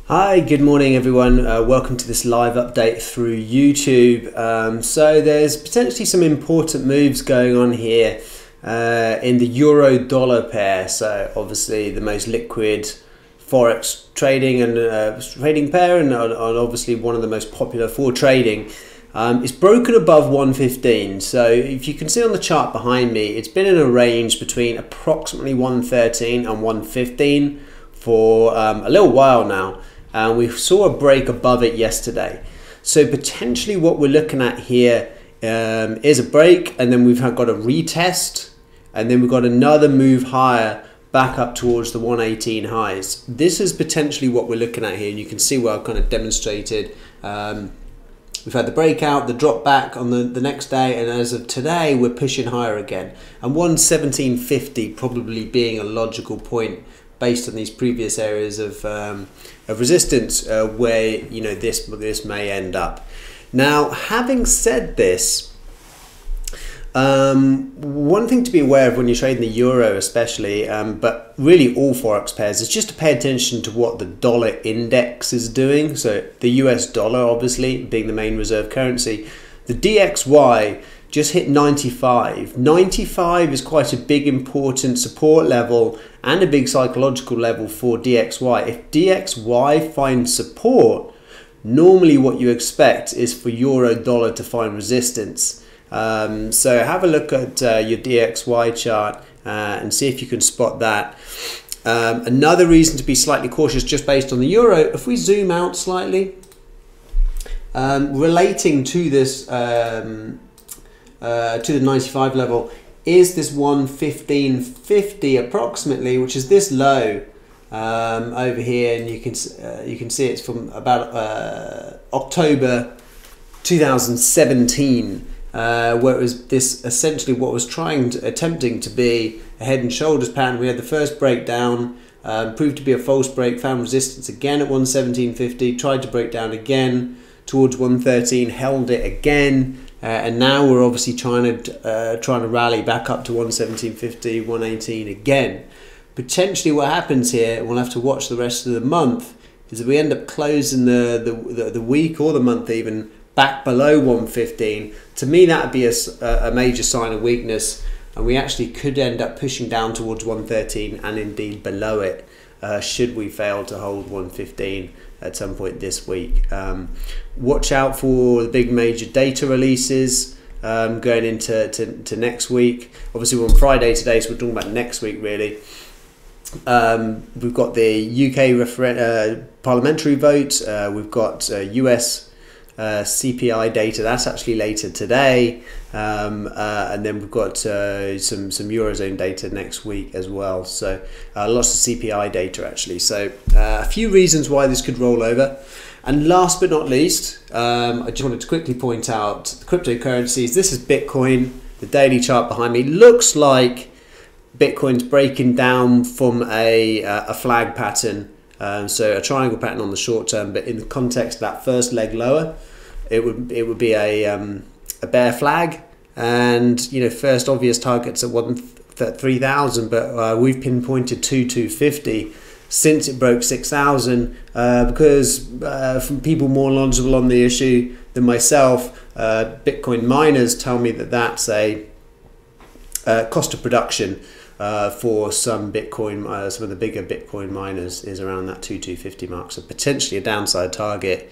Hi, good morning everyone. Welcome to this live update through YouTube. So there's potentially some important moves going on here in the euro-dollar pair. So obviously the most liquid forex trading and trading pair, and obviously one of the most popular for trading. It's broken above 115. So if you can see on the chart behind me, it's been in a range between approximately 113 and 115 for a little while now. And we saw a break above it yesterday. So potentially what we're looking at here is a break, and then we've got a retest, and then we've got another move higher back up towards the 118 highs. This is potentially what we're looking at here, and you can see where I've kind of demonstrated. We've had the breakout, the drop back on the next day, and as of today we're pushing higher again. And 117.50 probably being a logical point based on these previous areas of resistance where this may end up. Now, having said this, one thing to be aware of when you're trading the euro especially, but really all forex pairs, is just to pay attention to what the dollar index is doing. So the US dollar obviously being the main reserve currency, the DXY just hit 95. 95 is quite a big important support level and a big psychological level for DXY. If DXY finds support, normally what you expect is for euro dollar to find resistance. So have a look at your DXY chart and see if you can spot that. Another reason to be slightly cautious just based on the euro, if we zoom out slightly, relating to this to the 95 level is this 115.50 approximately, which is this low over here, and you can see it's from about October 2017, where it was this essentially what was attempting to be a head and shoulders pattern. We had the first breakdown, proved to be a false break, found resistance again at 117.50, tried to break down again towards 113, held it again. And now we're obviously trying to rally back up to 117.50, 118 again. Potentially what happens here, we'll have to watch the rest of the month, is that we end up closing the week or the month even back below 115. To me, that would be a major sign of weakness, and we actually could end up pushing down towards 113 and indeed below it should we fail to hold 115 at some point this week. Watch out for the big major data releases going into next week. Obviously we're on Friday today, so we're talking about next week really. We've got the UK parliamentary vote, we've got US CPI data, that's actually later today, and then we've got some Eurozone data next week as well, so lots of CPI data actually. So a few reasons why this could roll over. And last but not least, I just wanted to quickly point out the cryptocurrencies. This is Bitcoin. The daily chart behind me looks like Bitcoin's breaking down from a flag pattern. So a triangle pattern on the short term, but in the context of that first leg lower, it would be a bear flag, and first obvious targets at 3,000, but we've pinpointed 2,250 since it broke 6,000 because from people more knowledgeable on the issue than myself, Bitcoin miners tell me that that's a cost of production for some Bitcoin, some of the bigger Bitcoin miners is around that 2,250 mark. So potentially a downside target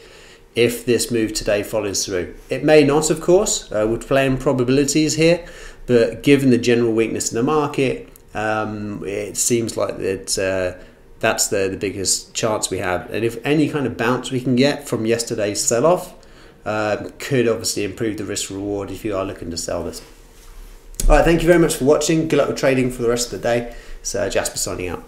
if this move today follows through. It may not, of course. We're playing probabilities here, but given the general weakness in the market, it seems like that's the biggest chance we have. And if any kind of bounce we can get from yesterday's sell-off could obviously improve the risk reward if you are looking to sell this. All right, thank you very much for watching. Good luck with trading for the rest of the day. So Jasper signing out.